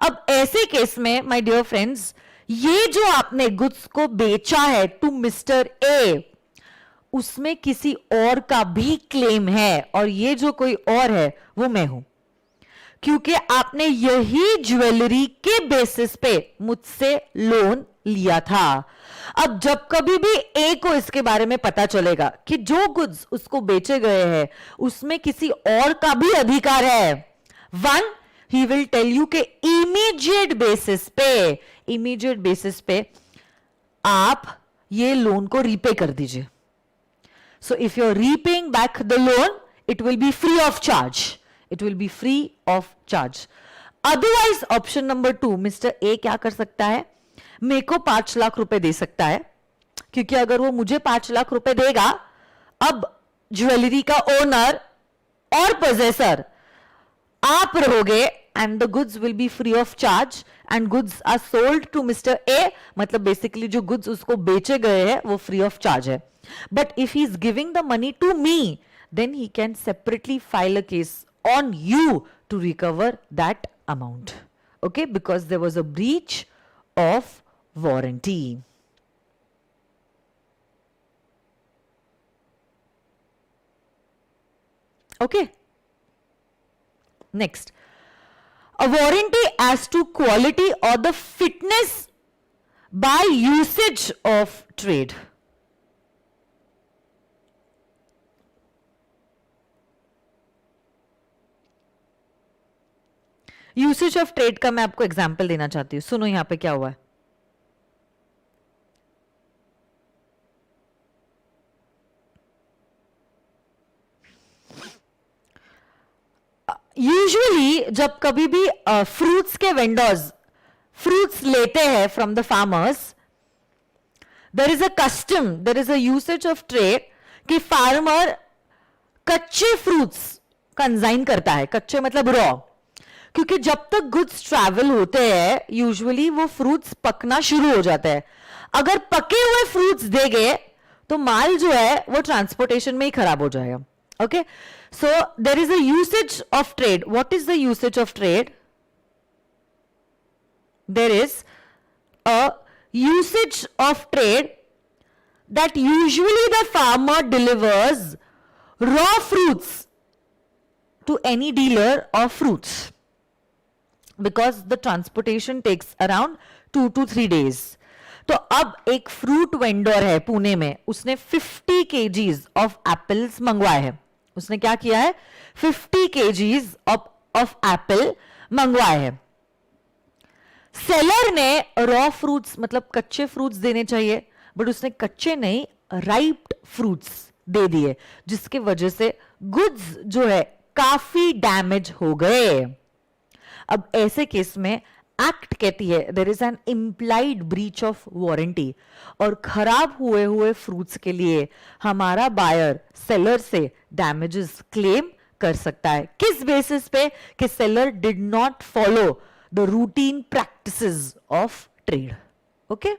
अब ऐसे केस में माय डियर फ्रेंड्स, ये जो आपने गुड्स को बेचा है टू मिस्टर ए, उसमें किसी और का भी क्लेम है, और ये जो कोई और है वो मैं हूं, क्योंकि आपने यही ज्वेलरी के बेसिस पे मुझसे लोन लिया था. अब जब कभी भी ए को इसके बारे में पता चलेगा कि जो गुड्स उसको बेचे गए हैं उसमें किसी और का भी अधिकार है, one, he will tell you कि इमीडिएट बेसिस पे आप ये लोन को रीपे कर दीजिए. So if you are repaying back the loan it will be free of charge. It will be free of charge. Otherwise, option number 2, mister A क्या कर सकता है, मेरे को 5 लाख रुपए दे सकता है, क्योंकि अगर वो मुझे 5 लाख रुपए देगा, अब ज्वेलरी का ओनर और पोजेसर आप रहोगे, and the goods will be free of charge, and goods are sold to mister A, मतलब बेसिकली जो गुड्स उसको बेचे गए हैं वो फ्री ऑफ चार्ज है. But if he is giving the money to me, then he can separately file a case on you to recover that amount. Okay, because there was a breach of warranty. Okay. Next, a warranty as to quality or the fitness by usage of trade. Usage of trade का मैं आपको example देना चाहती हूं. सुनो यहां पे क्या हुआ है. यूजुअली जब कभी भी फ्रूट्स के वेंडर्स फ्रूट्स लेते हैं from the farmers, there is a custom, there is a usage of trade कि फार्मर कच्चे फ्रूट्स कंजाइन करता है. कच्चे मतलब रॉ, क्योंकि जब तक गुड्स ट्रैवल होते हैं यूजुअली वो फ्रूट्स पकना शुरू हो जाता है. अगर पके हुए फ्रूट्स देंगे तो माल जो है वो ट्रांसपोर्टेशन में ही खराब हो जाएगा. Okay, so there is a usage of trade. What is the usage of trade? There is a usage of trade that usually the farmer delivers raw fruits to any dealer of fruits, because the transportation takes around 2 to 3 days. तो अब एक fruit vendor है पुणे में, उसने 50 kgs of apples मंगवाए हैं. उसने क्या किया है, 50 kgs ऑफ एप्पल मंगवाए हैं. सेलर ने रॉ फ्रूट्स मतलब कच्चे फ्रूट्स देने चाहिए, बट उसने कच्चे नहीं राइप्ड फ्रूट्स दे दिए, जिसके वजह से गुड्स जो है काफी डैमेज हो गए. अब ऐसे केस में एक्ट कहती है there is an implied breach of warranty, और खराब हुए फ्रूट्स के लिए हमारा बायर सेलर से डैमेजेस क्लेम कर सकता है. किस बेसिस पे? कि seller did not follow the routine practices of trade. Okay,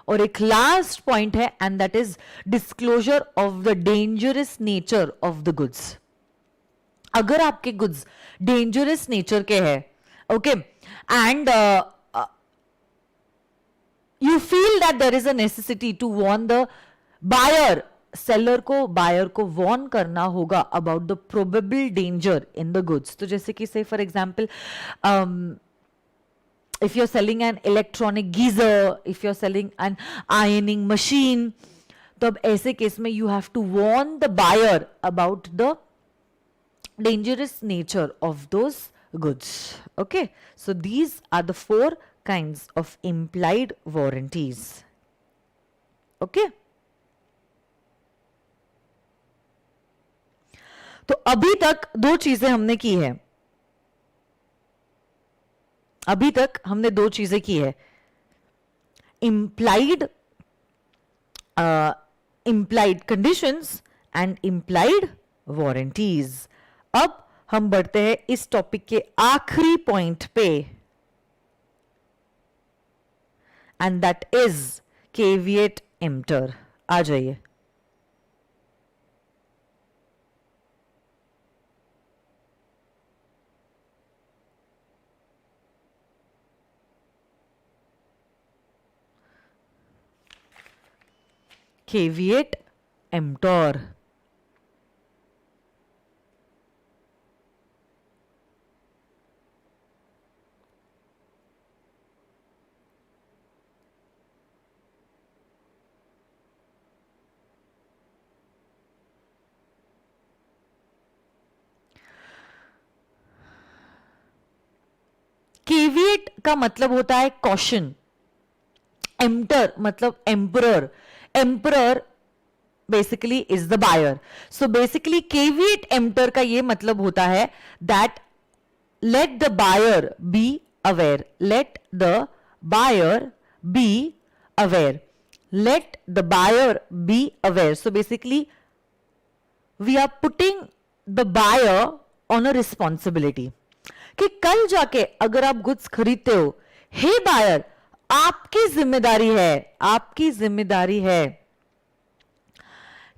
और एक लास्ट पॉइंट है, and that is disclosure of the dangerous nature of the goods. अगर आपके गुड्स डेंजरस नेचर के हैं, okay, and you feel that there is a necessity to warn the buyer, seller को buyer को warn करना होगा about the probable danger in the goods. तो जैसे कि say for example if you're selling an electronic geyser, if you're selling an ironing machine, तो अब ऐसे केस में you have to warn the buyer about the dangerous nature of those goods. Okay, so these are the 4 kinds of implied warranties. Okay, तो अभी तक 2 चीजें हमने की है. अभी तक हमने 2 चीजें की है, implied conditions and implied warranties. अब हम बढ़ते हैं इस टॉपिक के आखिरी पॉइंट पे, and that is caveat emptor. आ जाइए. caveat emptor. केविएट का मतलब होता है कॉशन, एम्प्टर मतलब emperor, emperor basically is the buyer. So basically caveat emptor का ये मतलब होता है that let the buyer be aware, let the buyer be aware, let the buyer be aware. So basically we are putting the buyer on a responsibility कि कल जाके अगर आप गुड्स खरीदते हो, हे बायर आपकी जिम्मेदारी है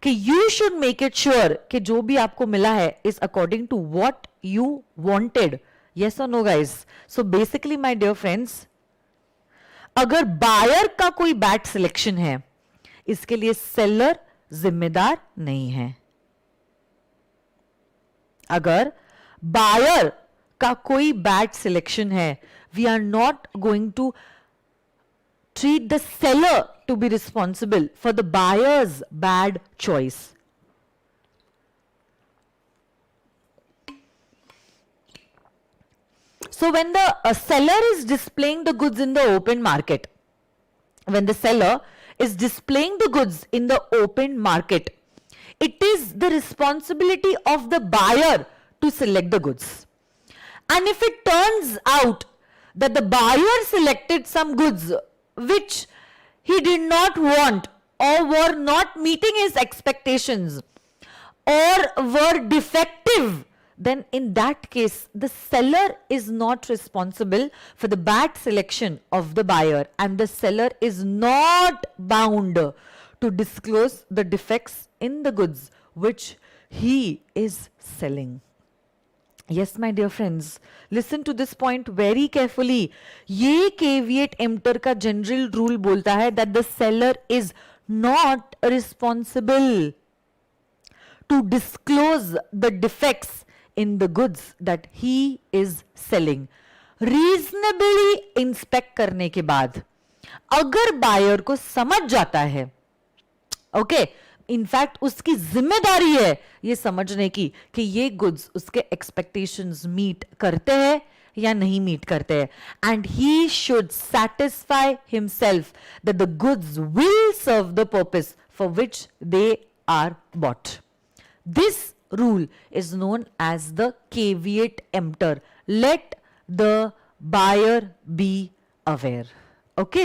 कि you should make it sure कि जो भी आपको मिला है is according to what you wanted. Yes or no guys? So basically my dear friends, अगर बायर का कोई बैड सिलेक्शन है, इसके लिए सेलर जिम्मेदार नहीं है. अगर बायर का कोई बैड सिलेक्शन है, we are not going to treat the seller to be responsible for the buyer's bad choice. So when the seller is displaying the goods in the open market, when the seller is displaying the goods in the open market, it is the responsibility of the buyer to select the goods. And if it turns out that the buyer selected some goods which he did not want or were not meeting his expectations or were defective, then in that case the seller is not responsible for the bad selection of the buyer, and the seller is not bound to disclose the defects in the goods which he is selling. Yes my dear friends, listen to this point very carefully. ये caveat emptor का general rule बोलता है that the seller is not responsible to disclose the defects in the goods that he is selling. Reasonably inspect करने के बाद अगर buyer को समझ जाता है, ओके, इनफैक्ट उसकी जिम्मेदारी है ये समझने की कि ये गुड्स उसके एक्सपेक्टेशंस मीट करते हैं या नहीं मीट करते हैं, and he should satisfy himself that the goods will serve the purpose for which they are bought. This rule is known as the caveat emptor. Let the buyer be aware. Okay,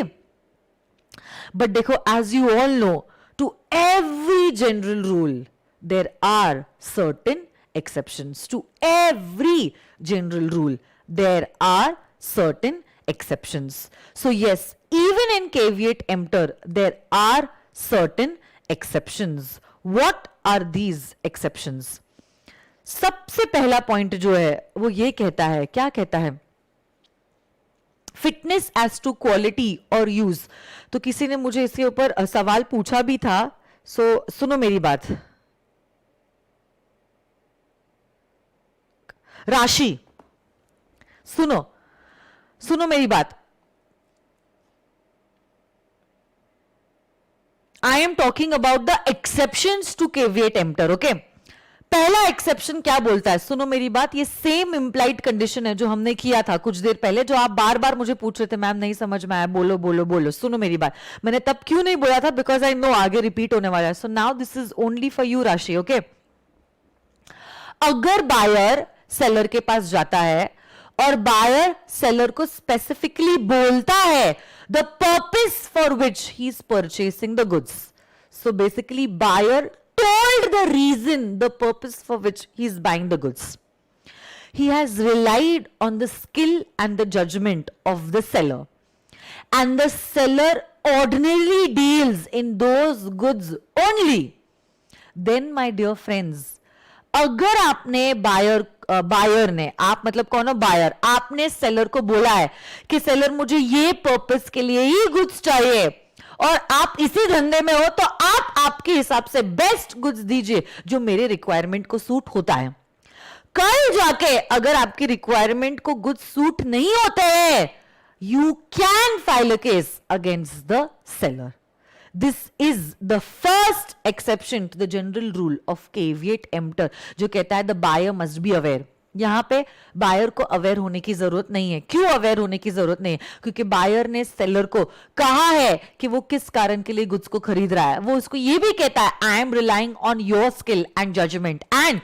but dekho, as you all know, to every general rule there are certain exceptions. To every general rule there are certain exceptions. So yes, even in caveat emptor there are certain exceptions. What are these exceptions? सबसे पहला point जो है वो ये कहता है, क्या कहता है, फिटनेस एज टू क्वालिटी और यूज. तो किसी ने मुझे इसके ऊपर सवाल पूछा भी था, सो सुनो मेरी बात. राशि सुनो मेरी बात. I am talking about the exceptions to caveat emptor. Okay, पहला एक्सेप्शन क्या बोलता है, सुनो मेरी बात. ये सेम इंप्लाइड कंडीशन है जो हमने किया था कुछ देर पहले, जो आप बार बार मुझे पूछ रहे थे मैम नहीं समझ में आया, बोलो बोलो बोलो. सुनो मेरी बात. मैंने तब क्यों नहीं बोला था, बिकॉज आई नो आगे रिपीट होने वाला है. So now this is only for you राशि. ओके, अगर बायर सेलर के पास जाता है और बायर सेलर को स्पेसिफिकली बोलता है the purpose for which he is purchasing the goods. So basically buyer told the reason, the purpose for which he is buying the goods. He has relied on the skill and the judgment of the seller, and the seller ordinarily deals in those goods only. Then my dear friends, अगर आपने buyer ने, आप मतलब कौन हो, buyer, आपने seller को बोला है कि सेलर मुझे ये पर्पस के लिए ही गुड्स चाहिए और आप इसी धंधे में हो, तो आप आपके हिसाब से बेस्ट गुड्स दीजिए जो मेरे रिक्वायरमेंट को सूट होता है. कल जाके अगर आपकी रिक्वायरमेंट को गुड्स सूट नहीं होते हैं, you can file a case against the seller. This is the first exception to the general rule of caveat emptor, जो कहता है the buyer must be aware. यहां पे बायर को अवेयर होने की जरूरत नहीं है. क्यों अवेयर होने की जरूरत नहीं है? क्योंकि बायर ने सेलर को कहा है कि वो किस कारण के लिए गुड्स को खरीद रहा है. वो उसको ये भी कहता है I am relying on your skill and judgement. And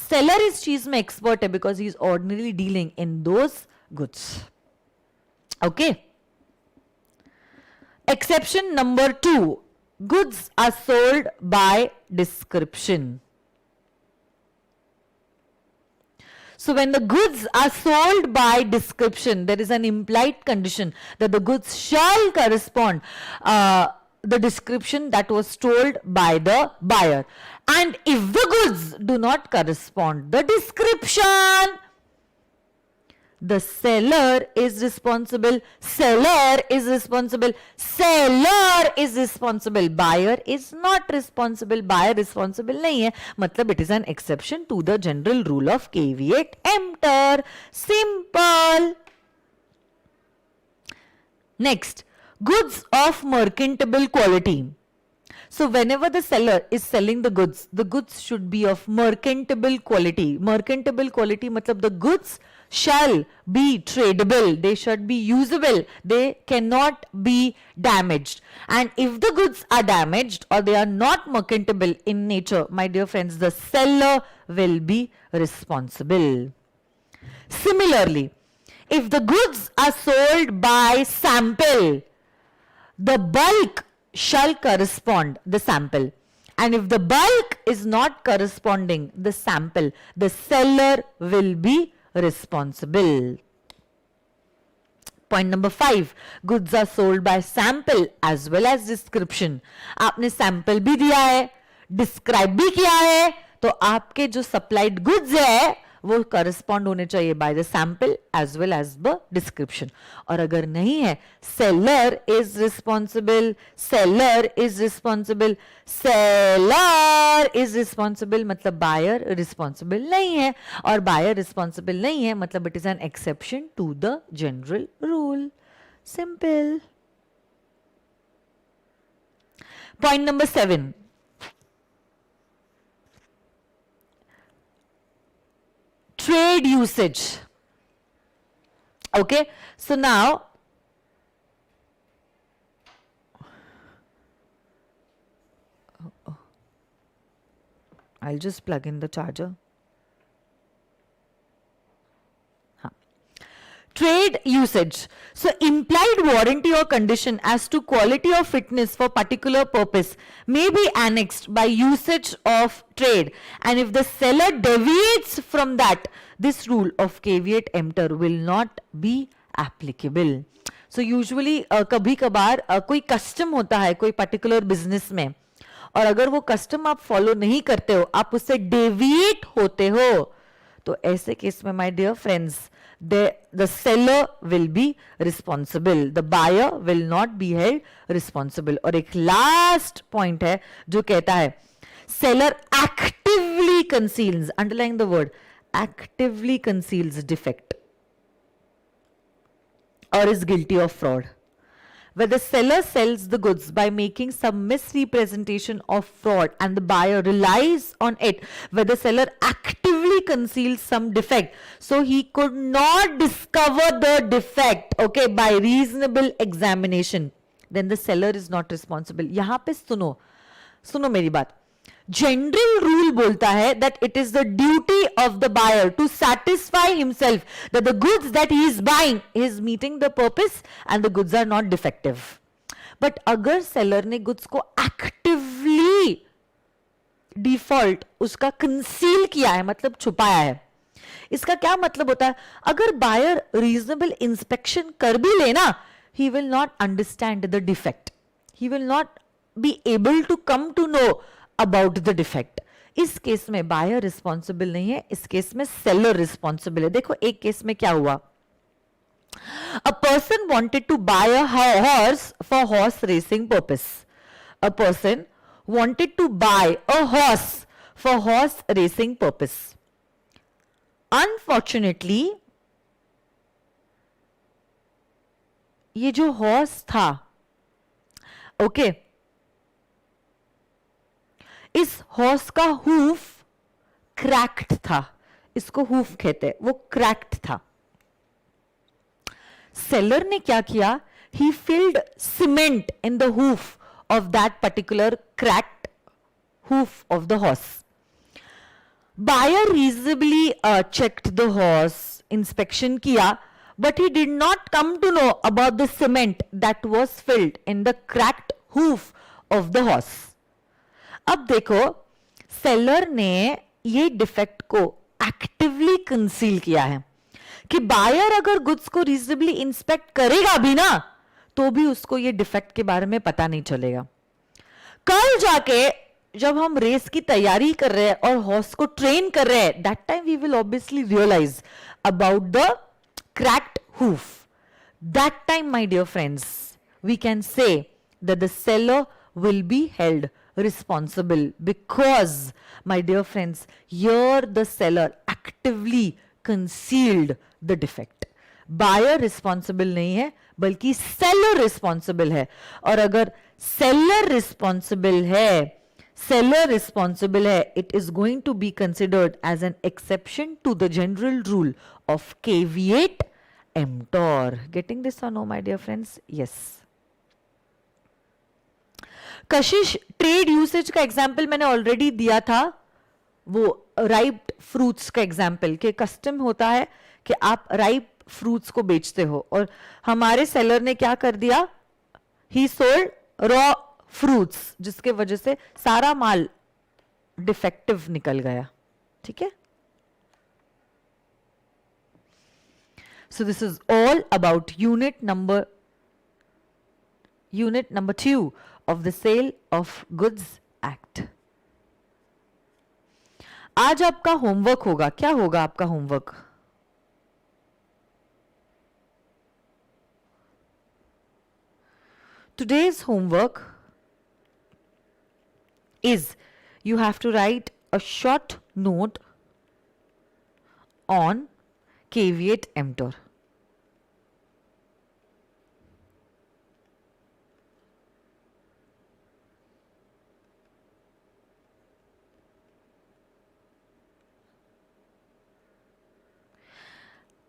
seller इस चीज में एक्सपर्ट है because he is ordinary dealing in those goods. Okay. Exception number 2, goods are sold by description. So when the goods are sold by description, there is an implied condition that the goods shall correspond the description that was told by the buyer. And if the goods do not correspond the description, the seller is responsible. Seller is responsible. Seller is responsible. Buyer is not responsible. Buyer responsible नहीं है. मतलब it is an exception to the general rule of caveat emptor. Simple. Next, goods of merchantable quality. So whenever the seller is selling the goods should be of merchantable quality. Merchantable quality मतलब the goods shall be tradable, they should be usable, they cannot be damaged. And if the goods are damaged or they are not merchantable in nature, my dear friends, the seller will be responsible. Similarly, if the goods are sold by sample, the bulk shall correspond the sample. And if the bulk is not corresponding the sample, the seller will be responsible. Point number 5, goods are sold by sample as well as description. आपने sample भी दिया है, describe भी किया है, तो आपके जो supplied goods है वो करस्पॉन्ड होने चाहिए by the sample as well as the description. और अगर नहीं है, seller is responsible, seller is responsible, seller is responsible मतलब बायर रिस्पॉन्सिबल नहीं है, और बायर रिस्पॉन्सिबल नहीं है मतलब it is an exception to the general rule. Simple. Point number 7, trade usage. Okay, so now I'll just plug in the charger. Trade usage. So implied warranty or condition as to quality or fitness for particular purpose may be annexed by usage of trade, and if the seller deviates from that, this rule of caveat emptor will not be applicable. So usually कभी कभार कोई custom होता है कोई particular business में, और अगर वो कस्टम आप फॉलो नहीं करते हो, आप उससे डेविएट होते हो, तो ऐसे केस में my dear friends the seller will be responsible, the buyer will not be held responsible. और एक लास्ट पॉइंट है जो कहता है seller actively conceals, underline the word, actively conceals defect or is guilty of fraud. Where the seller sells the goods by making some misrepresentation of fraud and the buyer relies on it, where the seller actively conceals some defect, so he could not discover the defect, okay, by reasonable examination, then the seller is not responsible. यहाँ पे सुनो मेरी बात. General rule बोलता है that it is the duty of the buyer to satisfy himself that the goods that he is buying is meeting the purpose and the goods are not defective. But अगर seller ने goods को actively default उसका conceal किया है, मतलब छुपाया है, इसका क्या मतलब होता है? अगर buyer reasonable inspection कर भी लेना, he will not understand the defect, he will not be able to come to know about the defect. इस केस में बायर रिस्पॉन्सिबल नहीं है, इस केस में सेलर रिस्पॉन्सिबल है. देखो एक केस में क्या हुआ. A person wanted to buy a horse for horse racing purpose. A person wanted to buy a horse for horse racing purpose. Unfortunately, ये जो horse था, okay, इस हॉर्स का हूफ क्रैक्ड था, इसको हूफ कहते हैं, वो क्रैक्ड था। सेलर ने क्या किया? He filled cement in the hoof of that particular cracked hoof of the horse. Buyer reasonably checked the horse, inspection किया, but he did not come to know about the cement that was filled in the cracked hoof of the horse. अब देखो, seller ने ये defect को actively conceal किया है कि buyer अगर गुड्स को रीजनेबली इंस्पेक्ट करेगा भी ना, तो भी उसको ये डिफेक्ट के बारे में पता नहीं चलेगा। कल जाके जब हम रेस की तैयारी कर रहे हैं और हॉर्स को ट्रेन कर रहे हैं, that time we will obviously realise about the cracked hoof. That time, my dear friends, we can say that the seller will be held responsible, because, my dear friends, here the seller actively concealed the defect. Buyer responsible नहीं है, बल्कि seller responsible है। और अगर seller responsible है, it is going to be considered as an exception to the general rule of caveat emptor. Getting this or no, my dear friends? Yes. Kashish, trade usage का example मैंने already दिया था, वो ripe fruits का example, कि custom होता है कि आप राइप फ्रूट्स को बेचते हो, और हमारे सेलर ने क्या कर दिया? ही सोल्ड रॉ फ्रूट्स, जिसके वजह से सारा माल डिफेक्टिव निकल गया। ठीक है, so this is all about unit number 2 of the Sale of Goods Act. आज आपका होमवर्क होगा, क्या होगा आपका homework? Today's homework is you have to write a short note on caveat emptor.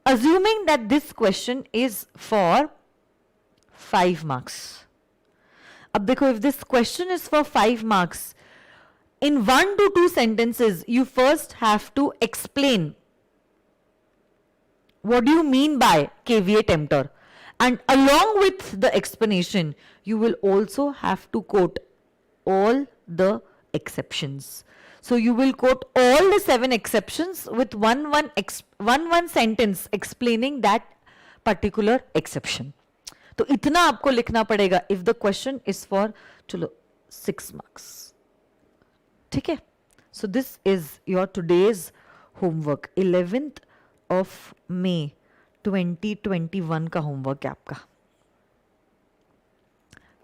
Assuming that this question is for 5 marks. अब देखो, if this question is for 5 marks, in 1 to 2 sentences, you first have to explain what do you mean by caveat emptor. And along with the explanation, you will also have to quote all the exceptions. So you will quote all the 7 exceptions with one sentence explaining that particular exception. तो इतना आपको लिखना पड़ेगा if the question is for, चलो, 6 marks. ठीक है? So this is your today's homework, 11th of May 2021 का homework है आपका।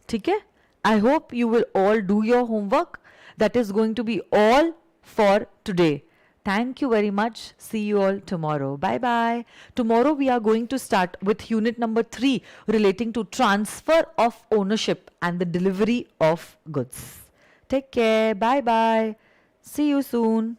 ठीक है? I hope you will all do your homework. That is going to be all for today. Thank you very much. See you all tomorrow. Bye bye. Tomorrow we are going to start with unit number 3 relating to transfer of ownership and the delivery of goods. Take care. Bye bye. See you soon.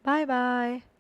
Bye bye.